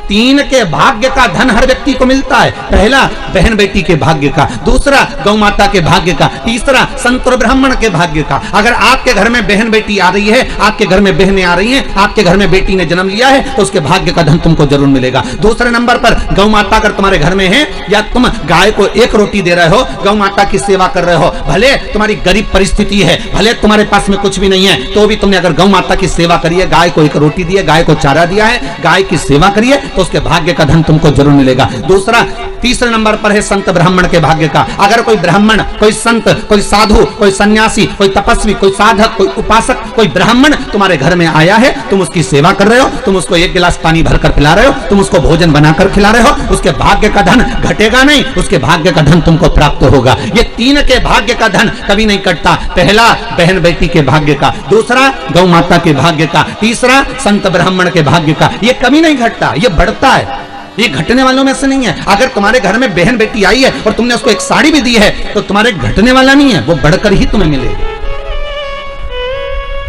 तीन के भाग्य का धन हर व्यक्ति को मिलता है। पहला बहन बेटी के भाग्य का, दूसरा गौ माता के भाग्य का, तीसरा संत और ब्राह्मण के भाग्य का। अगर आपके घर में बहन बेटी आ रही है, आपके घर में बहनें आ रही हैं, आपके घर में बेटी ने जन्म लिया है, तो उसके भाग्य का धन तुमको जरूर मिलेगा। दूसरे नंबर पर गौ माता अगर तुम्हारे घर में है, या तुम गाय को एक रोटी दे रहे हो, गौ माता की सेवा कर रहे हो, भले तुम्हारी गरीब परिस्थिति है, भले तुम्हारे पास में कुछ भी नहीं है, तो भी तुमने अगर गौ माता की सेवा करी है, गाय को एक रोटी दी है, गाय को चारा दिया है, गाय की सेवा करिए, तो उसके भाग्य का धन तुमको जरूर मिलेगा। दूसरा, तीसरे नंबर पर है संत ब्राह्मण के भाग्य का। अगर कोई ब्राह्मण, कोई संत, कोई साधु, कोई सन्यासी, कोई तपस्वी, कोई साधक, कोई उपासक, कोई ब्राह्मण तुम्हारे घर में आया है, तुम उसकी सेवा कर रहे हो, तुम उसको एक गिलास पानी भरकर पिला रहे हो, तुम उसको भोजन बनाकर खिला रहे हो, उसके भाग्य का धन घटेगा नहीं, उसके भाग्य का धन तुमको प्राप्त होगा। ये तीन के भाग्य का धन कभी नहीं कटता। पहला बहन बेटी के भाग्य का, दूसरा गौ माता के भाग्य का, तीसरा संत ब्राह्मण के भाग्य का। ये कभी नहीं घटता, ये बढ़ता है, ये घटने वालों में से नहीं है। अगर तुम्हारे घर में बहन बेटी आई है और तुमने उसको एक साड़ी भी दी है, तो तुम्हारे घटने वाला नहीं है, वो बढ़कर ही तुम्हें मिलेगा।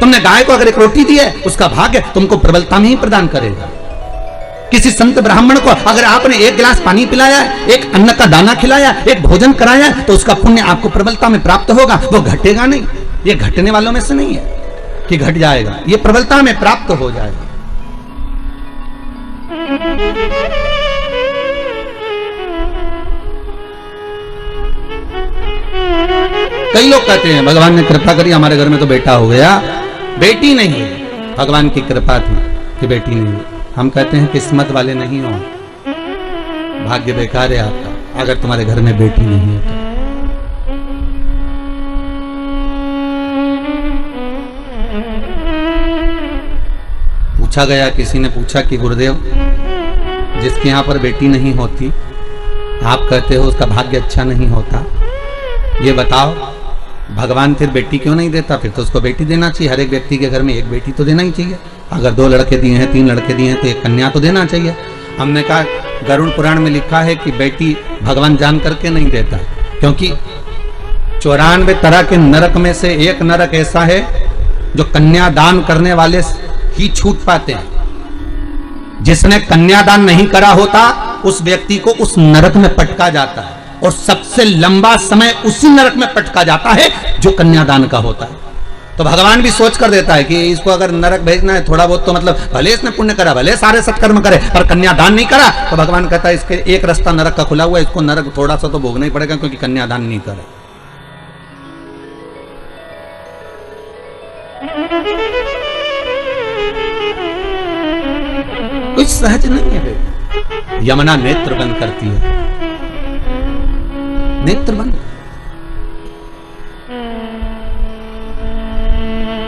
तुमने गाय को अगर एक रोटी दी है, उसका भाग्य तुमको प्रबलता में ही प्रदान करेगा। किसी संत ब्राह्मण को अगर आपने एक गिलास पानी पिलाया, एक अन्न का दाना खिलाया, एक भोजन कराया, तो उसका पुण्य आपको प्रबलता में प्राप्त होगा, वो घटेगा नहीं। ये घटने वालों में से नहीं है कि घट जाएगा, ये प्रबलता में प्राप्त हो जाएगा। कई लोग कहते हैं भगवान ने कृपा करी, हमारे घर में तो बेटा हो गया, बेटी नहीं है। भगवान की कृपा थी कि बेटी नहीं है। हम कहते हैं किस्मत वाले नहीं हो, भाग्य बेकार है आपका अगर तुम्हारे घर में बेटी नहीं है तो। पूछा गया, किसी ने पूछा कि गुरुदेव, जिसके यहाँ पर बेटी नहीं होती, आप कहते हो उसका भाग्य अच्छा नहीं होता, ये बताओ भगवान फिर बेटी क्यों नहीं देता? फिर तो उसको बेटी देना चाहिए। हर एक व्यक्ति के घर में एक बेटी तो देना ही चाहिए। अगर 2 लड़के दिए हैं, 3 लड़के दिए हैं, तो एक कन्या तो देना चाहिए। हमने कहा गरुड़ पुराण में लिखा है कि बेटी भगवान जान करके नहीं देता, क्योंकि 94 तरह के नरक में से एक नरक ऐसा है जो कन्यादान करने वाले ही छूट पाते हैं। जिसने कन्यादान नहीं करा होता, उस व्यक्ति को उस नरक में पटका जाता है, और सबसे लंबा समय उसी नरक में पटका जाता है जो कन्यादान का होता है। तो भगवान भी सोच कर देता है कि इसको अगर नरक भेजना है, थोड़ा बहुत तो मतलब भले इसने पुण्य करा, भले सारे सत्कर्म करे, पर कन्यादान नहीं करा, तो भगवान कहता है इसके एक रास्ता नरक का खुला हुआ है, इसको नरक थोड़ा सा तो भोगना ही पड़ेगा, क्योंकि कन्यादान नहीं करे। कुछ सहज नहीं है। यमुना नेत्र बंद करती है, नेत्र बंद।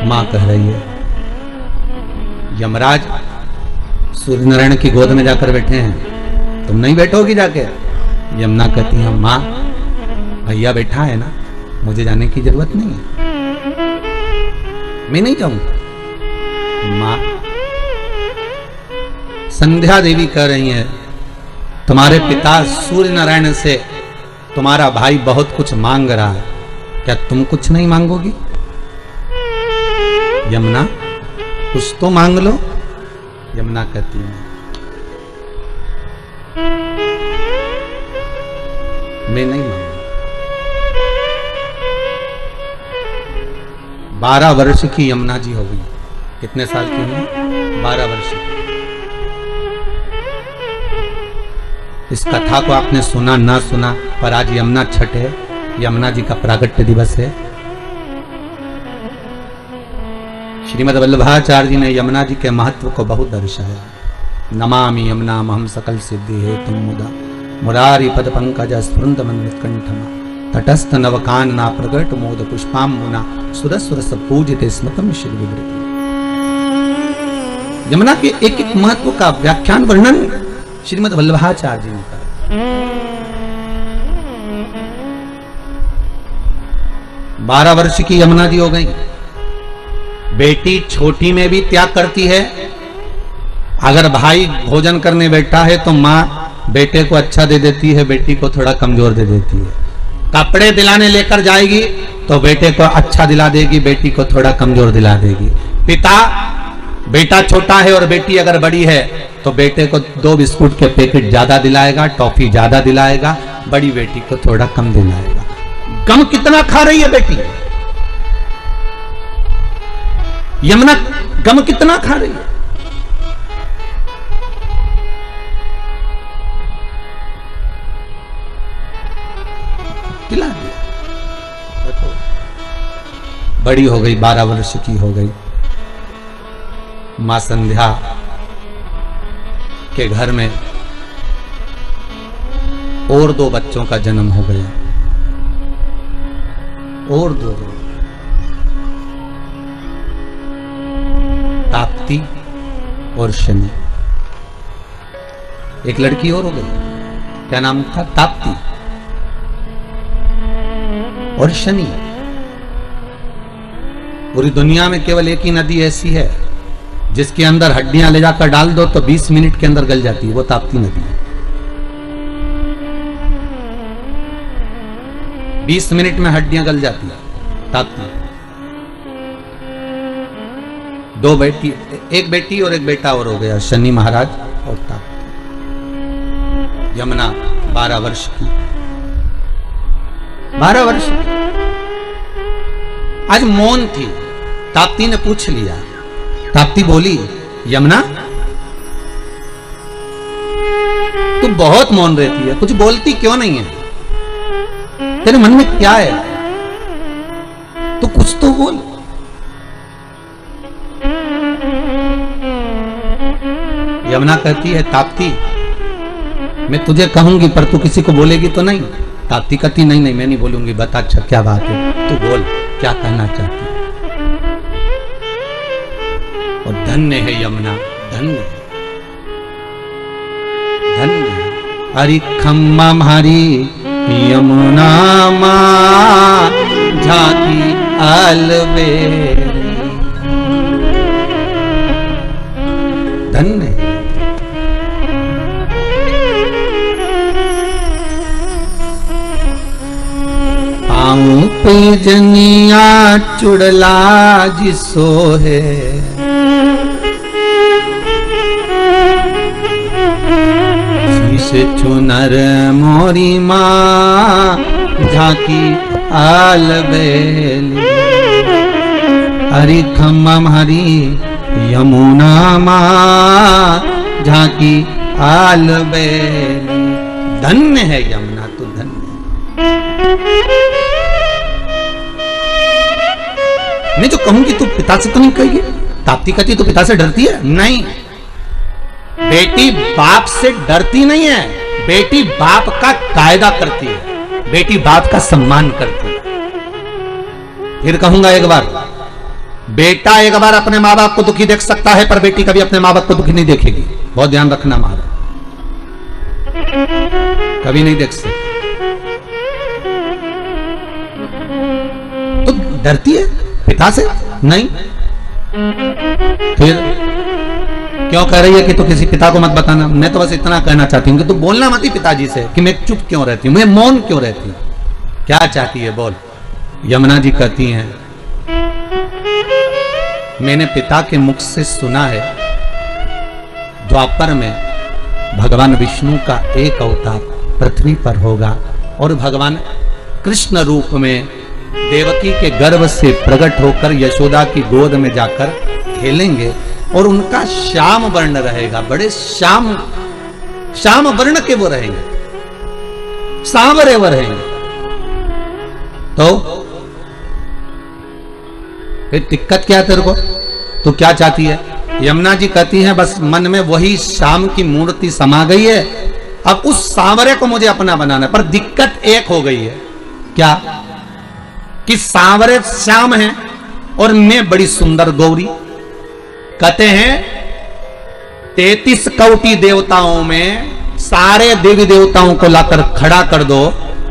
मां कह रही है, यमराज सूर्य नारायण की गोद में जाकर बैठे हैं, तुम नहीं बैठोगी जाके? यमुना कहती है, मां भैया बैठा है ना, मुझे जाने की जरूरत नहीं है, मैं नहीं जाऊंगा। मां संध्या देवी कह रही है, तुम्हारे पिता सूर्य नारायण से तुम्हारा भाई बहुत कुछ मांग रहा है, क्या तुम कुछ नहीं मांगोगी? यमुना कुछ तो मांग लो। यमुना कहती है, मैं नहीं मांगूंगा। 12 वर्ष की यमुना जी हो गई। कितने साल की हुई? 12 वर्ष। इस कथा को आपने सुना ना सुना, पर आज यमुना छठ है, यमुना जी का प्रागट्य दिवस है। श्रीमद् वल्लभाचार्य जी ने यमुना जी के महत्व को बहुत दर्शाया। नमामि यमुना महम सकल सिद्धि हे तुम मुदा मुरारी पद पंकज स्फुरंद मंडित कंठमा तटस्थ नवकानना प्रगट मोद पुष्पाम्बुना सुरसुर सब पूजिते स्मृतम श्री विवृति। यमुना के एक एक महत्व का व्याख्यान वर्णन श्रीमद् वल्लभाचार्य जी ने कहा। 12 वर्ष की यमुना जी हो गई। बेटी छोटी में भी त्याग करती है। अगर भाई भोजन करने बैठा है तो माँ बेटे को अच्छा दे देती है, बेटी को थोड़ा कमजोर दे देती है। कपड़े दिलाने लेकर जाएगी तो बेटे को अच्छा दिला देगी, बेटी को थोड़ा कमजोर दिला देगी। पिता बेटा छोटा है और बेटी अगर बड़ी है तो बेटे को 2 बिस्कुट के पैकेट ज्यादा दिलाएगा, टॉफी ज्यादा दिलाएगा, बड़ी बेटी को थोड़ा कम दिलाएगा। गम कितना खा रही है बेटी? यमुना गम कितना खा रही है? दिला दिया। बड़ी हो गई, 12 वर्ष की हो गई। मां संध्या के घर में और 2 बच्चों का जन्म हो गया, और 2 ताप्ती और शनि। एक लड़की और हो गई, क्या नाम था? ताप्ती और शनि। पूरी दुनिया में केवल एक ही नदी ऐसी है जिसके अंदर हड्डियां ले जाकर डाल दो तो 20 मिनट के अंदर गल जाती है, वो ताप्ती नदी है। 20 मिनट में हड्डियां गल जाती है, ताप्ती। 2 बेटी, एक बेटी और एक बेटा और हो गया, शनि महाराज और ताप्ती। यमुना 12 वर्ष की, 12 वर्ष की। आज मौन थी, ताप्ती ने पूछ लिया। ताप्ती बोली, यमुना तू बहुत मौन रहती है, कुछ बोलती क्यों नहीं है? तेरे मन में क्या है? तू कुछ तो बोल। यमुना कहती है, ताप्ती मैं तुझे कहूंगी पर तू किसी को बोलेगी तो नहीं? ताप्ती कहती, नहीं नहीं मैं नहीं बोलूंगी, बता अच्छा क्या बात है, तू बोल क्या कहना चाहती है। और धन्य है यमुना, धन्य धन्य। हरि खम्मा हरि यमुना मां झांकी अलबेली, धन्य। पाऊं पे जनिया चुड़ला जिसो है, शीश चुनर मोरी मां झांकी अलबेली। हरि खम्मम हरि यमुना मां झांकी अलबेली। धन्य है यमुना, तू धन्य। मैं जो कहूंगी तू पिता से तो नहीं कहेगी? ताप्ती कहती तू पिता से डरती है? नहीं, बेटी बाप से डरती नहीं है, बेटी बाप का कायदा करती है, बेटी बाप का सम्मान करती है। फिर कहूंगा एक बार, बेटा एक बार अपने माँ बाप को दुखी देख सकता है पर बेटी कभी अपने माँ बाप को दुखी नहीं देखेगी। बहुत ध्यान रखना, माँ बाप कभी नहीं देख सकते। तो डरती है पिता से? नहीं। फिर क्यों कह रही है कि तू किसी पिता को मत बताना? मैं तो बस इतना कहना चाहती हूँ कि तू बोलना मत ही पिताजी से कि मैं चुप क्यों रहती हूँ, मैं मौन क्यों रहती हूँ, क्या चाहती है बोल। यमुना जी कहती हैं, मैंने पिता के मुख से सुना है द्वापर में भगवान विष्णु का एक अवतार पृथ्वी पर होगा और भगवान कृष्ण रूप में देवकी के गर्भ से प्रकट होकर यशोदा की गोद में जाकर खेलेंगे और उनका श्याम वर्ण रहेगा, बड़े श्याम वर्ण के वो रहेंगे, सांवरे वो रहेंगे। तो फिर दिक्कत क्या है तेरे को? तू क्या चाहती है? यमुना जी कहती हैं, बस मन में वही श्याम की मूर्ति समा गई है, अब उस सांवरे को मुझे अपना बनाना है। पर दिक्कत एक हो गई है, क्या कि सांवरे श्याम हैं और मैं बड़ी सुंदर गौरी। कहते हैं 33 कोटि देवताओं में सारे देवी देवताओं को लाकर खड़ा कर दो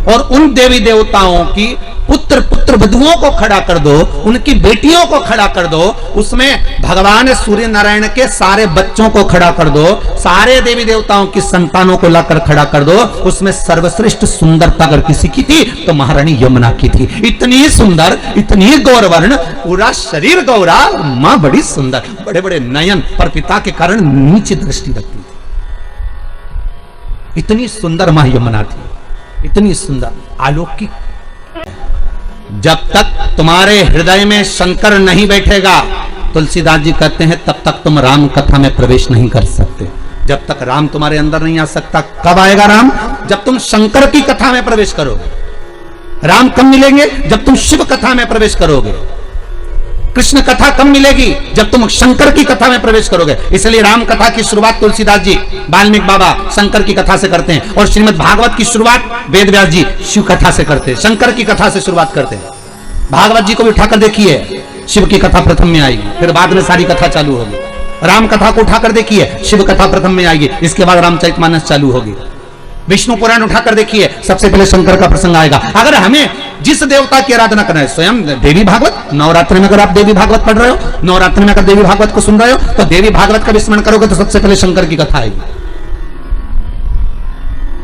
और उन देवी देवताओं की पुत्र पुत्र वधुओं को खड़ा कर दो, उनकी बेटियों को खड़ा कर दो, उसमें भगवान सूर्य नारायण के सारे बच्चों को खड़ा कर दो, सारे देवी देवताओं की संतानों को लाकर खड़ा कर दो, उसमें सर्वश्रेष्ठ सुंदरता अगर किसी की थी तो महारानी यमुना की थी। इतनी सुंदर, इतनी गौरवर्ण, पूरा शरीर गौरा, मां बड़ी सुंदर, बड़े बड़े नयन, पर पिता के कारण नीचे दृष्टि रखती थी। इतनी सुंदर मां यमुना थी, इतनी सुंदर अलौकिक। जब तक तुम्हारे हृदय में शंकर नहीं बैठेगा, तुलसीदास जी कहते हैं, तब तक तुम राम कथा में प्रवेश नहीं कर सकते। जब तक राम तुम्हारे अंदर नहीं आ सकता। कब आएगा राम? जब तुम शंकर की कथा में प्रवेश करोगे। राम कब मिलेंगे? जब तुम शिव कथा में प्रवेश करोगे। कृष्ण कथा कब मिलेगी? जब तुम शंकर की कथा में प्रवेश करोगे। इसलिए राम कथा की शुरुआत तुलसीदास जी, वाल्मीकि बाबा शंकर की कथा से करते हैं, और श्रीमद् भागवत की शुरुआत वेद व्यास जी शिव कथा से करते हैं, शंकर की कथा से शुरुआत करते हैं। भागवत जी को भी उठाकर देखिए, शिव की कथा प्रथम में आएगी, फिर बाद में सारी कथा चालू होगी। राम कथा को उठाकर देखिए, शिव कथा प्रथम में आएगी, इसके बाद रामचरितमानस चालू होगी। विष्णु पुराण उठाकर देखिए, सबसे पहले शंकर का प्रसंग आएगा। अगर हमें जिस देवता की आराधना करना है, स्वयं देवी भागवत, नवरात्र में अगर आप देवी भागवत पढ़ रहे हो, नवरात्र में अगर देवी भागवत को सुन रहे हो, तो देवी भागवत का विस्मरण करोगे तो सबसे पहले शंकर की कथा आएगी।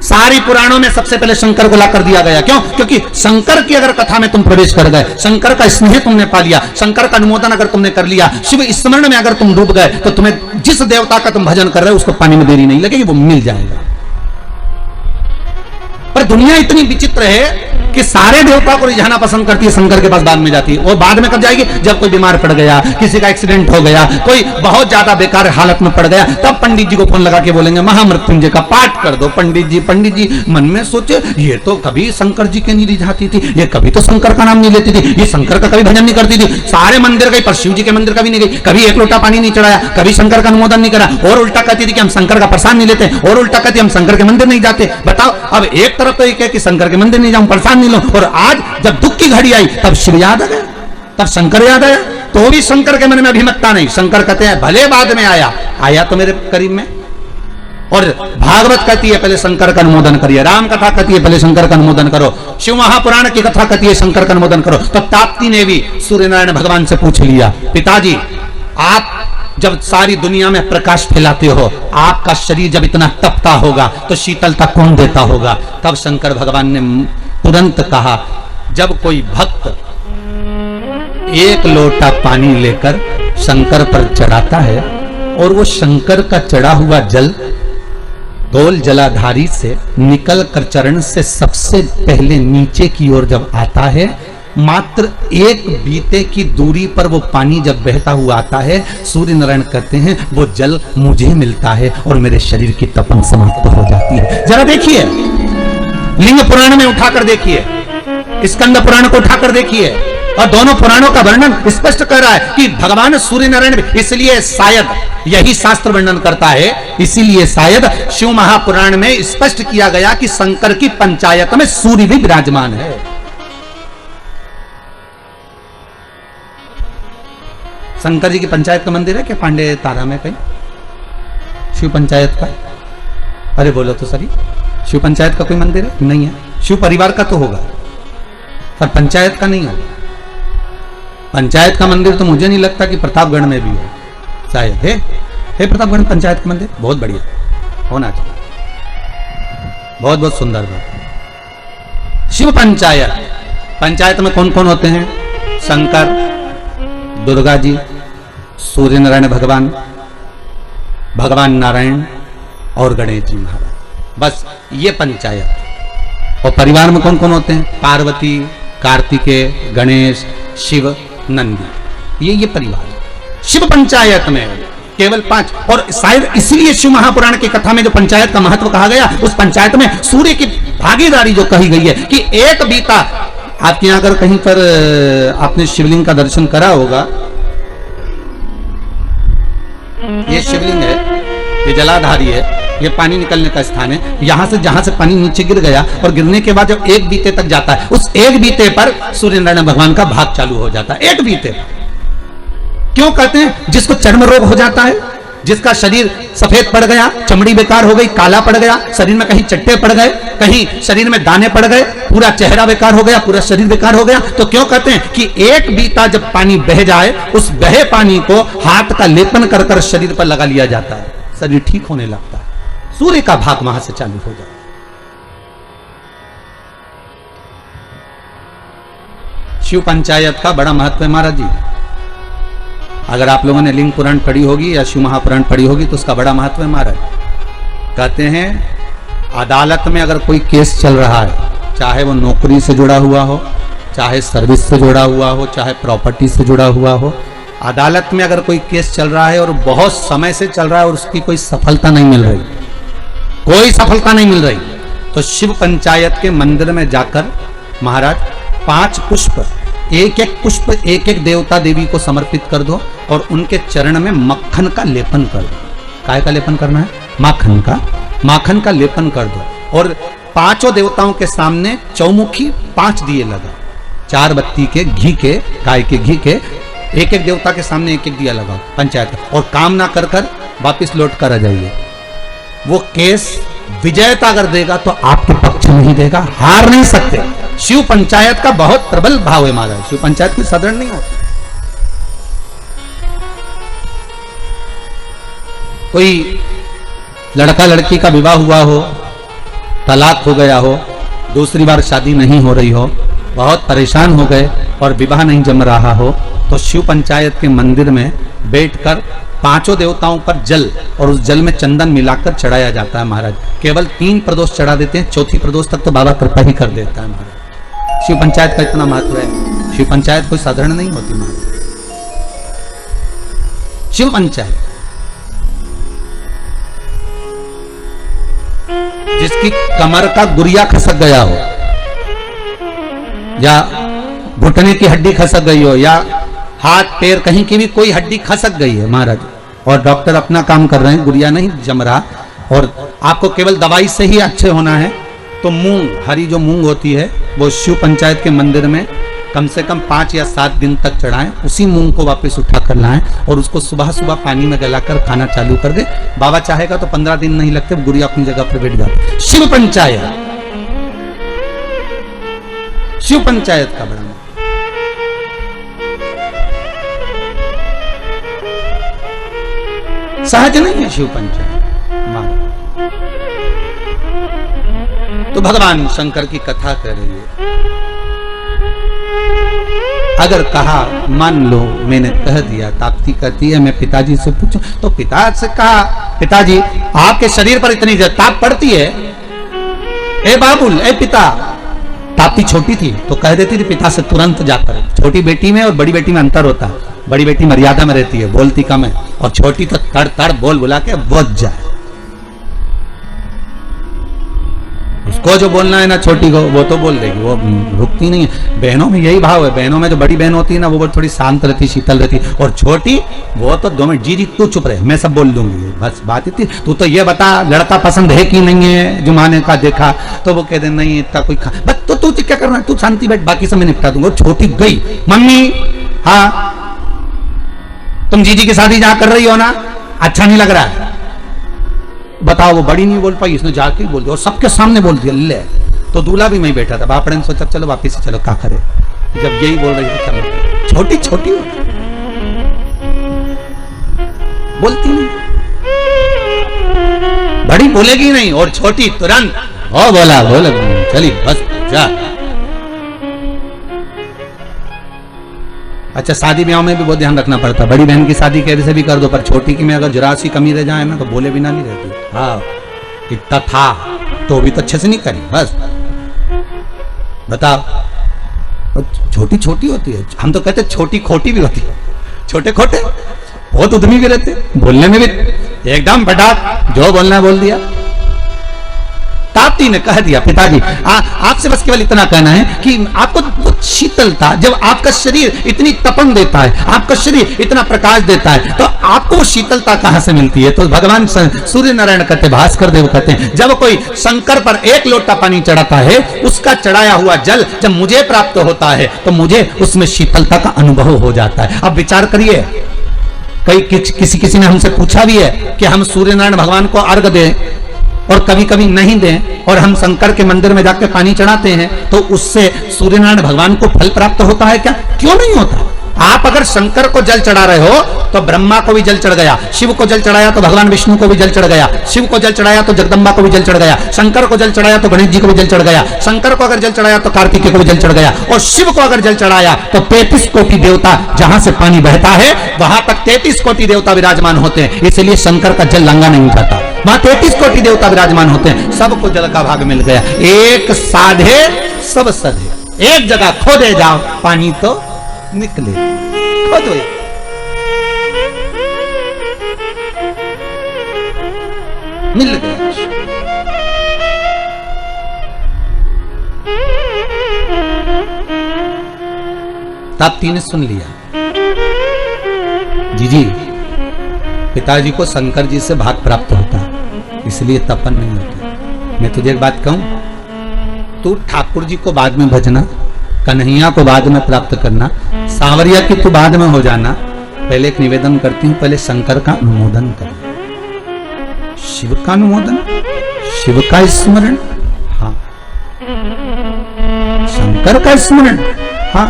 सारी पुराणों में सबसे पहले शंकर को लाकर दिया गया। क्यों? क्योंकि शंकर की अगर कथा में तुम प्रवेश कर गए, शंकर का स्नेह तुमने पा लिया, शंकर का अनुमोदन अगर तुमने कर लिया, शिव स्मरण में अगर तुम डूब गए, तो तुम्हें जिस देवता का तुम भजन कर रहे हो उसको पाने में देरी नहीं लगेगी, वो मिल जाएगा। पर दुनिया इतनी विचित्र है कि सारे देवता को रिझाना पसंद करती है, शंकर के पास बाद में जाती है। और बाद में कब जाएगी? जब कोई बीमार पड़ गया, किसी का एक्सीडेंट हो गया, कोई बहुत ज्यादा बेकार हालत में पड़ गया, तब पंडित जी को फोन लगा के बोलेंगे महामृत्युंजय का पाठ कर दो। पंडित जी मन में सोचे, ये तो कभी शंकर जी के नहीं रिझाती थी, ये कभी तो शंकर का नाम नहीं लेती थी, ये शंकर का कभी भजन नहीं करती थी, सारे मंदिर गई पर शिव जी के मंदिर कभी नहीं गई, कभी एक लोटा पानी नहीं चढ़ाया, कभी शंकर का अनुमोदन नहीं करा, और उल्टा कहती थी कि हम शंकर का प्रसाद नहीं लेते, और उल्टा कहती हम शंकर के मंदिर नहीं जाते। बताओ, अब एक तरफ तो ये कह कि शंकर के मंदिर नहीं जाऊं, प्रसाद नहीं लो, और आज जब दुख की घड़ी आई तब शिव याद आ गया, तब शंकर याद आया, तो भी शंकर के मन में अभिमतता नहीं। शंकर कहते हैं भले बाद में आया तो मेरे करीब में। और भागवत कहती है पहले शंकर का अनुमोदन करिए, राम कथा कहती है पहले शंकर का अनुमोदन करो, शिव महापुराण की कथा कहती है शंकर का अनुमोदन करो। तो ताप्ती ने भी सूर्य नारायण भगवान से पूछ लिया, पिताजी आप जब सारी दुनिया में प्रकाश फैलाते हो, आपका शरीर जब इतना तपता होगा तो शीतलता कौन देता होगा? तब शंकर भगवान ने तुरंत कहा, जब कोई भक्त एक लोटा पानी लेकर शंकर पर चढ़ाता है और वो शंकर का चढ़ा हुआ जल गोल जलाधारी से निकल कर चरण से सबसे पहले नीचे की ओर जब आता है, मात्र एक बीते की दूरी पर वो पानी जब बहता हुआ आता है, सूर्य नारायण कहते हैं वो जल मुझे मिलता है और मेरे शरीर की तपन समाप्त हो जाती है। जरा देखिए, लिंग पुराण में उठाकर देखिए, स्कंद पुराण को उठाकर देखिए, और दोनों पुराणों का वर्णन स्पष्ट कर रहा है कि भगवान सूर्य नारायण, इसलिए शायद यही शास्त्र वर्णन करता है, इसीलिए शायद शिव महापुराण में स्पष्ट किया गया कि शंकर की पंचायत में सूर्य भी विराजमान है। शंकर जी की पंचायत का मंदिर है क्या पांडे तारा में कहीं? शिव पंचायत का? अरे बोलो तो सही, शिव पंचायत का कोई मंदिर है? नहीं है। शिव परिवार का तो होगा पर पंचायत का नहीं होगा। पंचायत का मंदिर तो मुझे नहीं लगता कि प्रतापगढ़ में भी है, शायद है प्रतापगढ़ में पंचायत का मंदिर, बहुत बढ़िया होना चाहिए, बहुत बहुत सुंदर बात। शिव पंचायत, पंचायत में कौन कौन होते हैं? शंकर, दुर्गा जी, सूर्य नारायण भगवान, भगवान नारायण और गणेश जी महाराज, बस ये पंचायत। और परिवार में कौन कौन होते हैं? पार्वती, कार्तिकेय, गणेश, शिव, नंदी, ये परिवार। शिव पंचायत में केवल 5, और शायद इसीलिए शिव महापुराण की कथा में जो पंचायत का महत्व कहा गया, उस पंचायत में सूर्य की भागीदारी जो कही गई है कि एक बीता, आपके यहां अगर कहीं पर आपने शिवलिंग का दर्शन करा होगा, ये शिवलिंग है, ये जलाधारी है, ये पानी निकलने का स्थान है, यहां से जहां से पानी नीचे गिर गया और गिरने के बाद जब एक बीते तक जाता है, उस एक बीते पर सूर्य नारायण भगवान का भाग चालू हो जाता है, एक बीते पर। क्यों कहते हैं? जिसको चर्म रोग हो जाता है, जिसका शरीर सफेद पड़ गया, चमड़ी बेकार हो गई, काला पड़ गया, शरीर में कहीं चट्टे पड़ गए, कहीं शरीर में दाने पड़ गए, पूरा चेहरा बेकार हो गया, पूरा शरीर बेकार हो गया, तो क्यों कहते हैं कि एक बीता जब पानी बह जाए, उस बहे पानी को हाथ का लेपन कर कर शरीर पर लगा लिया जाता है, शरीर ठीक होने लगता है। सूर्य का भाग वहां से चालू हो जाता है। शिव पंचायत का बड़ा महत्व है महाराज जी। अगर आप लोगों ने लिंग पुराण पढ़ी होगी या शिव महापुराण पढ़ी होगी तो उसका बड़ा महत्व है महाराज। कहते हैं अदालत में अगर कोई केस चल रहा है, चाहे वो नौकरी से जुड़ा हुआ हो, चाहे सर्विस से जुड़ा हुआ हो, चाहे प्रॉपर्टी से जुड़ा हुआ हो, अदालत में अगर कोई केस चल रहा है और बहुत समय से चल रहा है और उसकी कोई सफलता नहीं मिल रही, कोई सफलता नहीं मिल रही, तो शिव पंचायत के मंदिर में जाकर महाराज 5 पुष्प, एक एक पुष्प एक एक देवता देवी को समर्पित कर दो और उनके चरण में मक्खन का लेपन कर दो। काय का लेपन करना है? माखन का लेपन कर दो और 5 देवताओं के सामने चौमुखी 5 दिए लगाओ, 4 बत्ती के घी के, गाय के घी के, एक एक देवता के सामने एक एक दिया लगाओ पंचायत का, और काम ना कर कर वापिस लौट कर आ जाइए। वो केस विजयता अगर देगा तो आपके पक्ष में ही देगा, हार नहीं सकते। शिव पंचायत का बहुत प्रबल भाव है महाराज, शिव पंचायत की साधारण नहीं होती। कोई लड़का लड़की का विवाह हुआ हो, तलाक हो गया हो, दूसरी बार शादी नहीं हो रही हो, बहुत परेशान हो गए और विवाह नहीं जम रहा हो, तो शिव पंचायत के मंदिर में बैठकर 5 देवताओं पर जल और उस जल में चंदन मिलाकर चढ़ाया जाता है महाराज। केवल 3 प्रदोष चढ़ा देते हैं, चौथी प्रदोष तक तो बाबा कृपा ही कर देता है महाराज। शिव पंचायत का इतना महत्व है। शिव पंचायत कोई साधारण नहीं होती महाराज। शिव पंचायत जिसकी कमर का गुरिया खसक गया हो, या घुटने की हड्डी खसक गई हो, या हाथ पैर कहीं की भी कोई हड्डी खसक गई है महाराज, और डॉक्टर अपना काम कर रहे हैं, गुड़िया नहीं जम रहा, और आपको केवल दवाई से ही अच्छे होना है, तो मूंग, हरी जो मूंग होती है वो शिव पंचायत के मंदिर में कम से कम 5 या 7 दिन तक चढ़ाएं, उसी मूंग को वापस उठा कर लाएं और उसको सुबह सुबह पानी में गलाकर खाना चालू कर दे। बाबा चाहेगा तो 15 दिन नहीं लगते, गुड़िया अपनी जगह पर बैठ जाती। शिव पंचायत, शिव पंचायत का बड़ा सहज नहीं है शिव पंचायत। तो भगवान शंकर की कथा कह रही है। अगर कहा मान लो मैंने कह दिया, ताप्ती कहती है मैं पिताजी से पूछूं, तो पिता से कहा पिताजी आपके शरीर पर इतनी ताप पड़ती है, ए बाबुल ए पिता। ताप्ती छोटी थी तो कह देती थी पिता से तुरंत जाकर। छोटी बेटी में और बड़ी बेटी में अंतर होता है, बड़ी बेटी मर्यादा में रहती है, बोलती कम है, और छोटी तो तड़ तड़ बोल बुला के बोझ जाए। उसको जो बोलना है ना छोटी को, वो तो बोल देगी, वो रुकती नहीं है। बहनों में यही भाव है, बहनों में जो बड़ी बहन होती है ना वो थोड़ी शांत रहती, शीतल रहती, और छोटी वो तो 2 मिनट, जी तू चुप रहे, मैं सब बोल दूंगी, बस बात इतनी। तू तो ये बता लड़का पसंद है कि नहीं है, जुमाने का देखा, तो वो कहते नहीं इतना कोई बस, तो तू क्या करना, तू शांति बैठ, बाकी सब मैं निपटा दूंगा। छोटी गई, मम्मी हाँ तुम जीजी की शादी जहां कर रही हो ना, अच्छा नहीं लग रहा है, बताओ। वो बड़ी नहीं बोल पाई, इसने जाके बोल दिया और सबके सामने बोल दिया। ले तो दूल्हा भी मैं बैठा था, बापड़े ने सोचा चलो वापिस से चलो, क्या करे, जब यही बोल रही थी चलो। छोटी छोटी बोलती नहीं, बड़ी बोलेगी नहीं, और छोटी तुरंत ओ बोला बोला चली बस जा। अच्छा शादी ब्याह में भी बहुत ध्यान रखना पड़ता है। बड़ी बहन की शादी कैसे भी कर दो, पर छोटी की में अगर जरा सी कमी रह जाए ना तो बोले बिना नहीं रहती। हाँ इतना था तो भी तो अच्छे से नहीं करी, बस बताओ। छोटी छोटी होती है, हम तो कहते छोटी खोटी भी होती है, छोटे खोटे बहुत उद्यमी भी रहते, बोलने में भी एकदम फटाक, जो बोलना है बोल दिया। ताप्ती ने कह दिया पिताजी आपसे बस केवल इतना कहना है कि आपको शीतलता, जब आपका शरीर इतनी तपन देता है, आपका शरीर इतना प्रकाश देता है, तो आपको वो शीतलता कहां से मिलती है? तो भगवान सूर्य नारायण कहते, भास्कर देव कहते हैं, जब कोई शंकर पर 1 लोटा पानी चढ़ाता है, उसका चढ़ाया हुआ जल जब मुझे प्राप्त होता है तो मुझे उसमें शीतलता का अनुभव हो जाता है। अब विचार करिए, कई किसी ने हमसे पूछा भी है कि हम सूर्य नारायण भगवान को अर्घ दें और कभी कभी नहीं दें, और हम शंकर के मंदिर में जाकर पानी चढ़ाते हैं, तो उससे सूर्य नारायण भगवान को फल प्राप्त होता है क्या? क्यों नहीं होता? आप अगर शंकर को जल चढ़ा रहे हो तो ब्रह्मा को भी जल चढ़ गया, शिव को जल चढ़ाया तो भगवान विष्णु को भी जल चढ़ गया, शिव को जल चढ़ाया तो जगदम्बा को भी जल चढ़ गया, शंकर को जल चढ़ाया तो गणेश जी को भी जल चढ़ गया, शंकर को अगर जल चढ़ाया तो कार्तिकेय को भी जल चढ़ गया, और शिव को अगर जल चढ़ाया तो 33 कोटि देवता, जहां से पानी बहता है वहां तक 33 कोटि देवता विराजमान होते हैं। इसलिए शंकर का जल लांगा नहीं जाता, वहां 33 कोटि देवता विराजमान होते हैं। सबको जल का भाग मिल गया। एक साधे सब सधे, एक जगह खोदे जाओ पानी तो निकले। खोदो मिल गया। ताप्ती ने सुन लिया, जी पिताजी को शंकर जी से भाग प्राप्त होता, इसलिए तपन नहीं होता। मैं तुझे एक बात कहूं, तू ठाकुर जी को बाद में भजना, कन्हैया को बाद में प्राप्त करना, सांवरिया की तू बाद में हो जाना। पहले एक निवेदन करती हूं, पहले शंकर का अनुमोदन कर, शिव का अनुमोदन, शिव का स्मरण, हाँ शंकर का स्मरण, हाँ।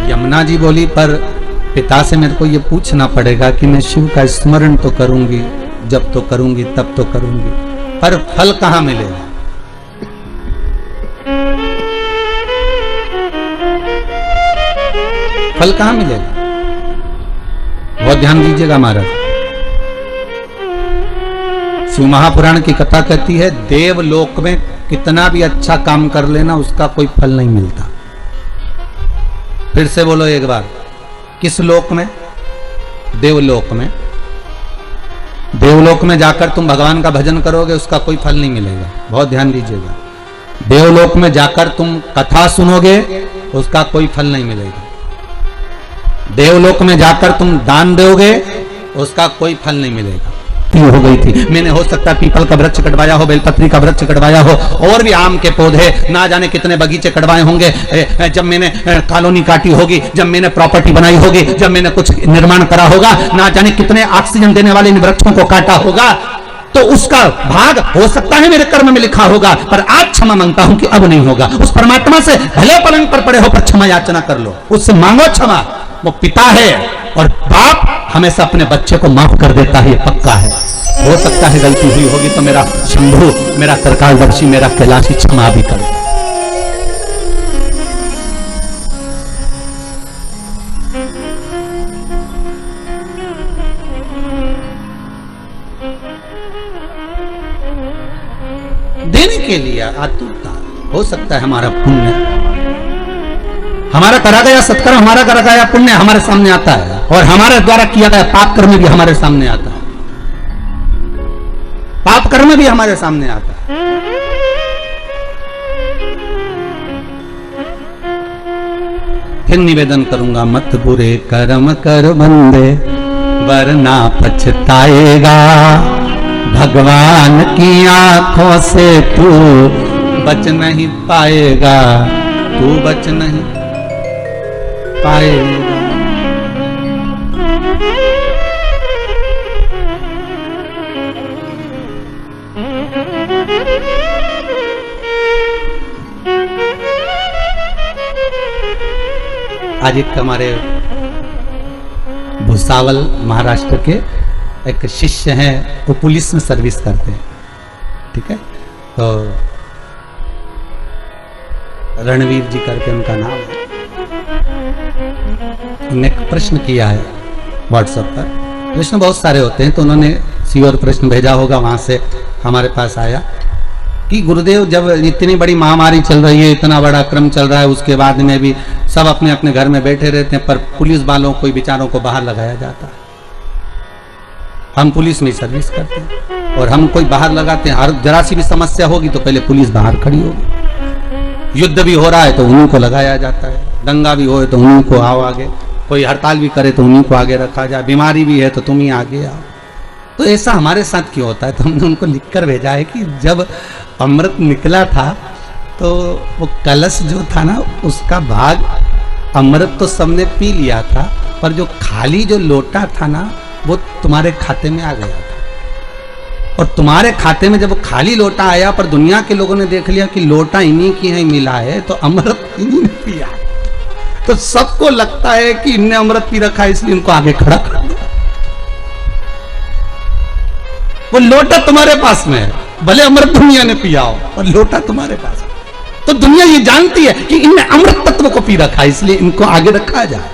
यमुना जी बोली, पर पिता से मेरे को ये पूछना पड़ेगा कि मैं शिव का स्मरण तो करूंगी, जब तो करूंगी तब तो करूंगी, पर फल कहां मिलेगा? फल कहां मिलेगा? बहुत ध्यान दीजिएगा महाराज। शिव महापुराण की कथा कहती है, देवलोक में कितना भी अच्छा काम कर लेना उसका कोई फल नहीं मिलता। फिर से बोलो एक बार, किस लोक में? देवलोक में। देवलोक में जाकर तुम भगवान का भजन करोगे उसका कोई फल नहीं मिलेगा। बहुत ध्यान दीजिएगा। देवलोक में जाकर तुम कथा सुनोगे उसका कोई फल नहीं मिलेगा। देवलोक में जाकर तुम दान दोगे उसका कोई फल नहीं मिलेगा। हो गई थी, मैंने हो सकता है पीपल का वृक्ष कटवाया हो, बेलपत्री का वृक्ष कटवाया हो, और भी आम के पौधे, ना जाने कितने बगीचे कटवाए होंगे। जब मैंने कॉलोनी काटी होगी, जब मैंने प्रॉपर्टी बनाई होगी, जब मैंने कुछ निर्माण करा होगा, ना जाने कितने ऑक्सीजन देने वाले इन वृक्षों को काटा होगा, तो उसका भाग हो सकता है मेरे कर्म में लिखा होगा, पर आज क्षमा मांगता हूं कि अब नहीं होगा। उस परमात्मा से भले पलंग पर पड़े हो पर क्षमा याचना कर लो, उससे मांगो क्षमा। वो पिता है और बाप हमेशा अपने बच्चे को माफ कर देता है, ये पक्का है। हो सकता है गलती हुई होगी तो मेरा शंभु, मेरा त्रिकालदर्शी, मेरा कैलाशी क्षमा भी करे। देने के लिए आतुरता, हो सकता है हमारा पुण्य, हमारा करा गया सत्कर्म, हमारा करा गया पुण्य हमारे सामने आता है, और हमारे द्वारा किया गया पाप कर्म भी हमारे सामने आता है। पाप कर्म भी हमारे सामने आता है। फिर निवेदन करूंगा, मत बुरे कर्म कर बंदे वरना पछताएगा, भगवान की आंखों से तू बच नहीं पाएगा, तू बच नहीं पाएगा। आज एक हमारे भुसावल महाराष्ट्र के एक शिष्य हैं, वो पुलिस में सर्विस करते हैं, ठीक है, तो रणवीर जी करके उनका नाम है। उन्होंने एक प्रश्न किया है व्हाट्सएप पर, प्रश्न बहुत सारे होते हैं, तो उन्होंने सीओर प्रश्न भेजा होगा, वहां से हमारे पास आया कि गुरुदेव, जब इतनी बड़ी महामारी चल रही है, इतना बड़ा क्रम चल रहा है, उसके बाद में भी सब अपने अपने घर में बैठे रहते हैं, पर पुलिस वालों को बेचारों को बाहर लगाया जाता है। हम पुलिस में सर्विस करते हैं और हम कोई बाहर लगाते हैं, हर जरा सी भी समस्या होगी तो पहले पुलिस बाहर खड़ी होगी। युद्ध भी हो रहा है तो उन्हीं को लगाया जाता है, दंगा भी हो तो उन्हीं को आओ आगे, कोई हड़ताल भी करे तो उन्हीं को आगे रखा जाए, बीमारी भी है तो तुम ही आगे आओ। तो ऐसा हमारे साथ क्यों होता है? तो हमने उनको लिखकर भेजा है कि जब अमृत निकला था तो वो कलश जो था ना, उसका भाग अमृत तो सबने पी लिया था, पर जो खाली जो लोटा था ना, वो तुम्हारे खाते में आ गया था। और तुम्हारे खाते में जब वो खाली लोटा आया, पर दुनिया के लोगों ने देख लिया कि लोटा इन्हीं की ही मिला है, तो अमृत इन्हीं ने पिया, तो सबको लगता है कि इनने अमृत पी रखा है, इसलिए इनको आगे खड़ा कर दिया। वो लोटा तुम्हारे पास में है, भले अमृत दुनिया ने पिया हो, और लोटा तुम्हारे पास है। तो दुनिया ये जानती है कि इनने अमृत तत्व को पी रखा है, इसलिए इनको आगे रखा जाए।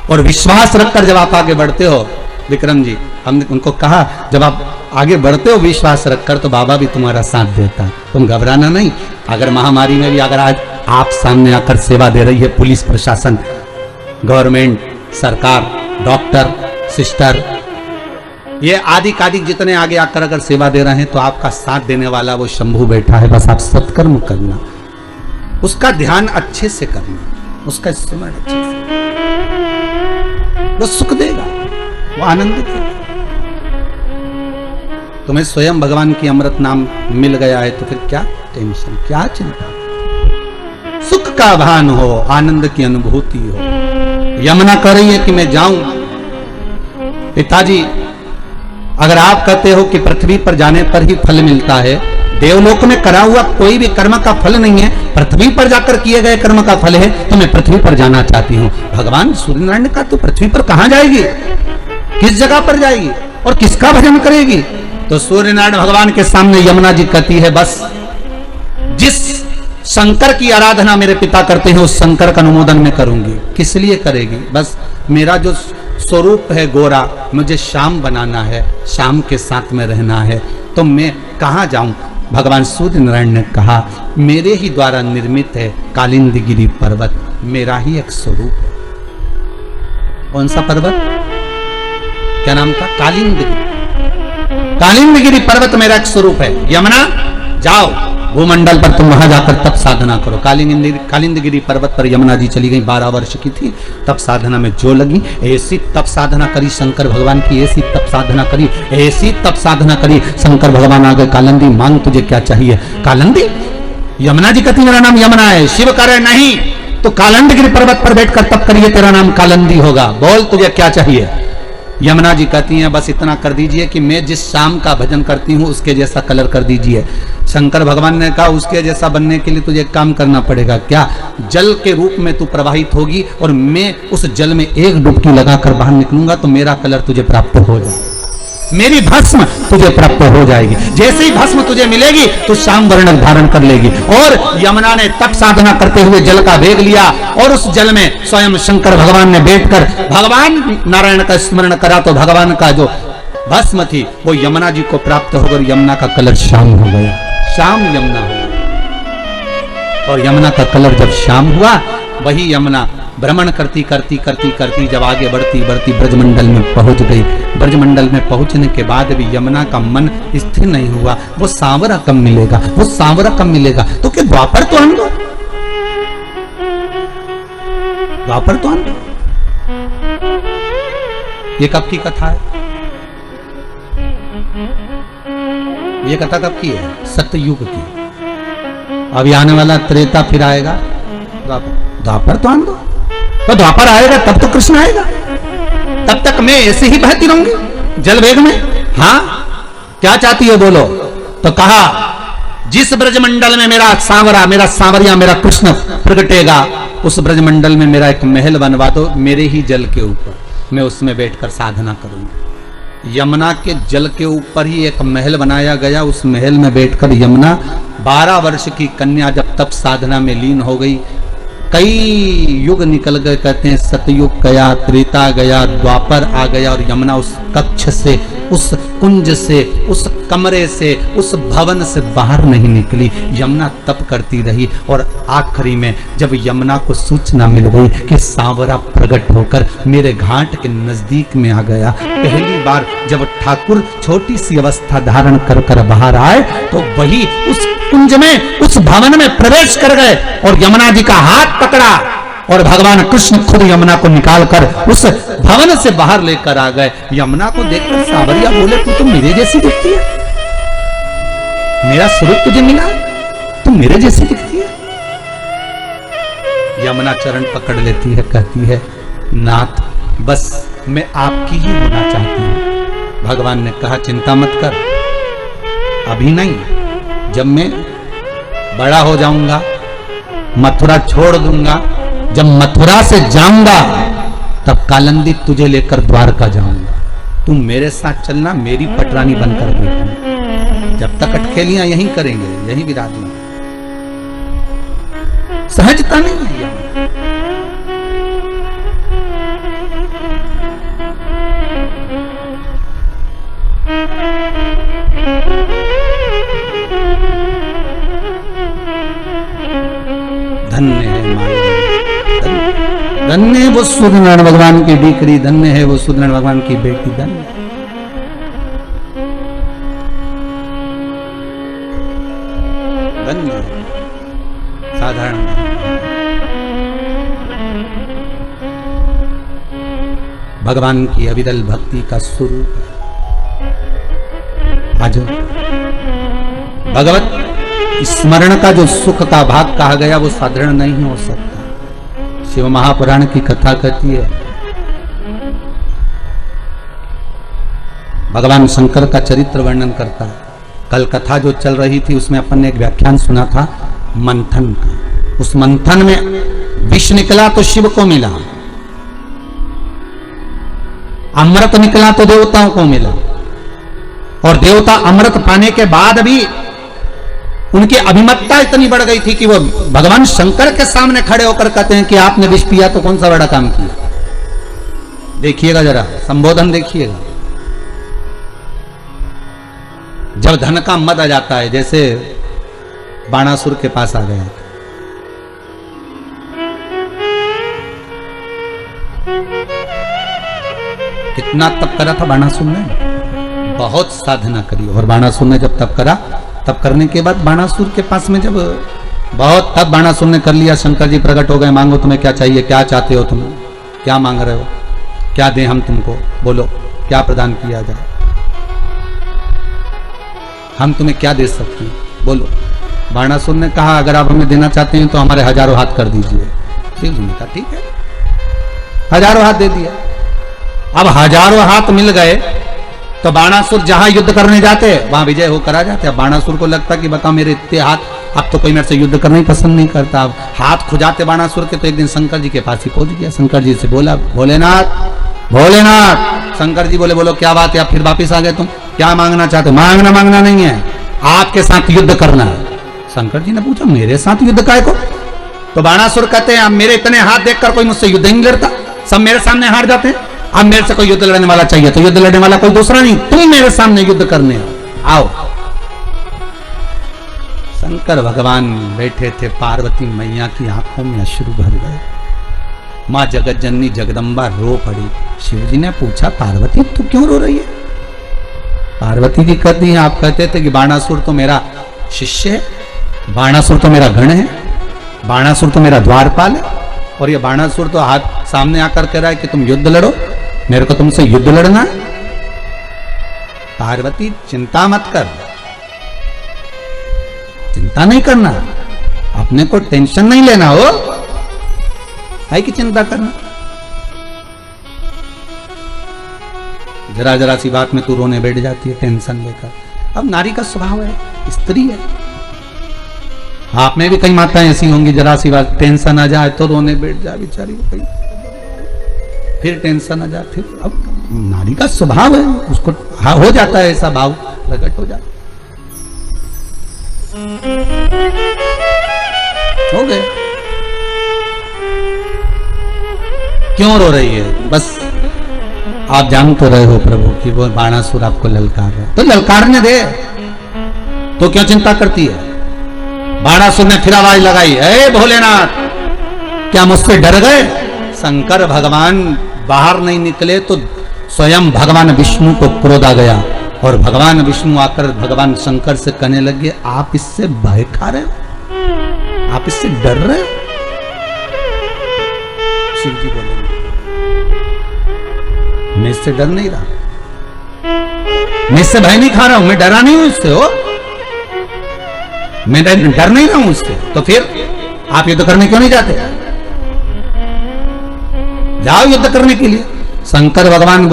और विश्वास रखकर जब आप आगे बढ़ते हो, विक्रम जी, हमने उनको कहा जब आप आगे बढ़ते हो विश्वास रखकर, तो बाबा भी तुम्हारा साथ देता है, तुम घबराना नहीं। अगर महामारी में भी अगर आज आप सामने आकर सेवा दे रही है पुलिस प्रशासन, गवर्नमेंट, सरकार, डॉक्टर, सिस्टर, ये आदि कादिक जितने आगे आकर अगर सेवा दे रहे हैं, तो आपका साथ देने वाला वो शंभू बैठा है। बस आप सत्कर्म करना, उसका ध्यान अच्छे से करना, उसका स्मरण अच्छे से, वो सुख देगा, वो आनंद देगा। तुम्हें स्वयं भगवान की अमृत नाम मिल गया है, तो फिर क्या टेंशन, क्या चिंता। सुख का भान हो, आनंद की अनुभूति हो। यमुना कह रही है कि मैं जाऊं। पिताजी, अगर आप कहते हो कि पृथ्वी पर जाने पर ही फल मिलता है, देवलोक में करा हुआ कोई भी कर्म का फल नहीं है, पृथ्वी पर जाकर किए गए कर्म का फल है, तो मैं पृथ्वी पर जाना चाहती हूँ। भगवान सूर्यनारायण का तो पृथ्वी पर कहां जाएगी, किस जगह पर जाएगी और किसका भजन करेगी? तो सूर्यनारायण भगवान के सामने यमुना जी कहती है, बस जिस शंकर की आराधना मेरे पिता करते हैं, उस शंकर का अनुमोदन में करूंगी। किस लिए करेगी? बस मेरा जो स्वरूप है गोरा, मुझे श्याम बनाना है, श्याम के साथ में रहना है, तो मैं कहाँ जाऊं? भगवान सूर्य नारायण ने कहा, मेरे ही द्वारा निर्मित है कालिंदगिरी पर्वत, मेरा ही एक स्वरूप है। कौन सा पर्वत? क्या नाम था? कालिंदगिरी। कालिंदगिरी पर्वत मेरा एक स्वरूप है। यमुना, जाओ भूमंडल पर, तुम वहां जाकर तप साधना करो। कालिंदगिरी पर्वत पर यमुना जी चली गई, 12 वर्ष की थी, तप साधना में जो लगी, ऐसी तप साधना करी शंकर भगवान की, ऐसी तप साधना करी, ऐसी तप साधना करी। शंकर भगवान आ गए, कालिंदी मांग तुझे क्या चाहिए? कालिंदी? यमुना जी कहती मेरा नाम यमुना है। शिव करे नहीं, तो कालिंदगिरी पर्वत पर बैठकर तप करिए, तेरा नाम कालिंदी होगा, बोल तुझे क्या चाहिए? यमुना जी कहती हैं, बस इतना कर दीजिए कि मैं जिस शाम का भजन करती हूँ उसके जैसा कलर कर दीजिए। शंकर भगवान ने कहा, उसके जैसा बनने के लिए तुझे एक काम करना पड़ेगा। क्या? जल के रूप में तू प्रवाहित होगी और मैं उस जल में एक डुबकी लगाकर बाहर निकलूंगा, तो मेरा कलर तुझे प्राप्त हो जाएगा, मेरी भस्म तुझे प्राप्त हो जाएगी। जैसे ही भस्म तुझे मिलेगी तो श्याम वर्ण धारण कर लेगी। और यमुना ने तप साधना करते हुए जल का वेग लिया, और उस जल में स्वयं शंकर भगवान ने बैठकर भगवान नारायण का स्मरण करा, तो भगवान का जो भस्म थी वो यमुना जी को प्राप्त होकर यमुना का कलर श्याम हो गया, श्याम यमुना हो गया। और यमुना का कलर जब श्याम हुआ, वही यमुना भ्रमण करती करती करती करती जब आगे बढ़ती बढ़ती ब्रजमंडल में पहुंच गई। ब्रजमंडल में पहुंचने के बाद भी यमुना का मन स्थिर नहीं हुआ। वो सांवरा कब मिलेगा, वो सांवरा कब मिलेगा? तो क्या द्वापर तो आन दो, द्वापर तो आन दो। ये कब की कथा है? ये कथा कब की है? सत्ययुग की। अभी आने वाला त्रेता फिर आएगा, द्वापर तो आन दो। तो द्वापर आएगा तब तो कृष्ण आएगा, तब तक मैं ऐसे ही बहती रहूंगी जल वेग में। हाँ, क्या चाहती है बोलो? तो कहा, जिस ब्रजमंडल में मेरा सांवरा, मेरा सांवरिया, मेरा कृष्ण प्रगटेगा, उस ब्रजमंडल में मेरा एक महल बनवा दो, मेरे ही जल के ऊपर, मैं उसमें बैठकर साधना करूंगी। यमुना के जल के ऊपर ही एक महल बनाया गया। उस महल में बैठकर यमुना 12 वर्ष की कन्या जब तप साधना में लीन हो गई, कई युग निकल गए, कहते हैं सतयुग गया, त्रेता गया, द्वापर आ गया, और यमुना उस कक्ष से, उस कुंज से, उस कमरे से, उस भवन से बाहर नहीं निकली। यमुना तप करती रही, और आखिरी में जब यमुना को सूचना मिल गई कि सांवरा प्रकट होकर मेरे घाट के नजदीक में आ गया, पहली बार जब ठाकुर छोटी सी अवस्था धारण कर कर बाहर आए, तो वही उस कुंज में, उस भवन में प्रवेश कर गए, और यमुना जी का हाथ पकड़ा, और भगवान कृष्ण खुद यमुना को निकालकर उस भवन से बाहर लेकर आ गए। यमुना को देखकर सांवरिया बोले, तू तो मेरे जैसी दिखती है, मेरा स्वरूप तुझे मिला, तू मेरे जैसी दिखती है। यमुना चरण पकड़ लेती है, कहती है नाथ बस मैं आपकी ही होना चाहती हूं। भगवान ने कहा चिंता मत कर, अभी नहीं, जब मैं बड़ा हो जाऊंगा, मथुरा छोड़ दूंगा, जब मथुरा से जाऊंगा तब कालंदी तुझे लेकर द्वारका जाऊंगा, तुम मेरे साथ चलना, मेरी पटरानी बनकर बैठना, जब तक अटखेलियां यहीं करेंगे, यहीं विराजना। सहजता नहीं है। धन्य है माया, धन्य है वो सूर्यनारायण भगवान की डीकरी, धन्य है वो सूर्यनारायण भगवान की बेटी, धन्य। धन्य साधारण भगवान की अविरल भक्ति का स्वरूप आज भगवत स्मरण का जो सुख का भाग कहा गया वो साधारण नहीं हो सकता। शिव महापुराण की कथा कहती है, भगवान शंकर का चरित्र वर्णन करता है। कल कथा जो चल रही थी उसमें अपन ने एक व्याख्यान सुना था मंथन का। उस मंथन में विष निकला तो शिव को मिला, अमृत निकला तो देवताओं को मिला, और देवता अमृत पाने के बाद भी उनकी अभिमतता इतनी बढ़ गई थी कि वो भगवान शंकर के सामने खड़े होकर कहते हैं कि आपने विष पिया तो कौन सा बड़ा काम किया। देखिएगा जरा संबोधन देखिएगा। जब धन का मद आ जाता है, जैसे बाणासुर के पास आ गया, कितना तप करा था बाणासुर ने, बहुत साधना करी, और बाणासुर ने जब तप करा, तब करने के बाद बाणासुर के पास में जब बहुत तब बाणासुर ने कर लिया, शंकर जी प्रकट हो गए, मांगो तुम्हें क्या चाहिए, क्या चाहते हो तुम, क्या मांग रहे हो, क्या दें हम तुमको, बोलो क्या प्रदान किया जाए, हम तुम्हें क्या दे सकते हैं, बोलो। बाणासुर ने कहा अगर आप हमें देना चाहते हैं तो हमारे हजारों हाथ कर दीजिए। शिव जी ने कहा ठीक है, हजारों हाथ दे दिया। अब हजारों हाथ मिल गए तो बाणासुर जहां युद्ध करने जाते वहां विजय होकर आ जाते। अब बाणासुर को लगता कि बता मेरे इतने हाथ, अब तो कोई मेरे से युद्ध करना ही पसंद नहीं करता। अब हाथ खुजाते बाणासुर के, तो एक दिन शंकर जी के पास ही पहुंच गया। शंकर जी से बोला भोलेनाथ भोलेनाथ। शंकर जी बोले बोलो क्या बात है, आप फिर वापिस आ गए, तुम क्या मांगना चाहते हो? मांगना नहीं है, आपके साथ युद्ध करना है। शंकर जी ने पूछा मेरे साथ युद्ध काय को? तो बाणासुर कहते हैं अब मेरे इतने हाथ देखकर कोई मुझसे युद्ध नहीं लड़ता, सब मेरे सामने हार जाते हैं। अब मेरे से कोई युद्ध लड़ने वाला चाहिए तो युद्ध लड़ने वाला कोई दूसरा नहीं, तुम मेरे सामने युद्ध करने आओ। शंकर भगवान बैठे थे, पार्वती मैया की आंखों में अश्रु भर गए। मां जगत जननी जगदम्बा रो पड़ी। शिव जी ने पूछा पार्वती तू क्यों रो रही है? पार्वती जी कहती है आप कहते थे कि बाणासुर तो मेरा शिष्य है, बाणासुर तो मेरा गण है, बाणासुर तो मेरा द्वारपाल है, और ये बाणासुर तो हाथ सामने आकर कह रहा है कि तुम युद्ध लड़ो, मेरे को तुमसे युद्ध लड़ना है। पार्वती चिंता मत कर, चिंता नहीं करना, अपने को टेंशन नहीं लेना हो, है कि चिंता करना। जरा जरा सी बात में तू रोने बैठ जाती है टेंशन लेकर। अब नारी का स्वभाव है, स्त्री है। आप में भी कई माताएं ऐसी होंगी, जरा सी बात टेंशन आ जाए तो रोने बैठ जाए बेचारी, फिर टेंशन आ जाए, फिर अब नारी का स्वभाव है, उसको हो जाता है ऐसा भाव प्रकट हो जाता। हो गए, क्यों रो रही है? बस आप जान तो रहे हो प्रभु कि वो बाणासुर आपको ललकार रहा है, तो ललकारने दे, तो क्यों चिंता करती है? बाणासुर ने फिर आवाज लगाई, हे भोलेनाथ क्या मुझसे डर गए? शंकर भगवान बाहर नहीं निकले तो स्वयं भगवान विष्णु को क्रोध आ गया, और भगवान विष्णु आकर भगवान शंकर से कहने लगे आप इससे भय खा रहे हो, आप इससे डर रहे हो? शिव जी बोले मैं इससे डर नहीं रहा, मैं इससे भय नहीं खा रहा हूं, मैं डरा नहीं हूं इससे, हो मैं डर नहीं रहा हूं इससे। तो फिर आप युद्ध करने क्यों नहीं जाते? जाओ युद्ध करने के लिए। शंकर भगवान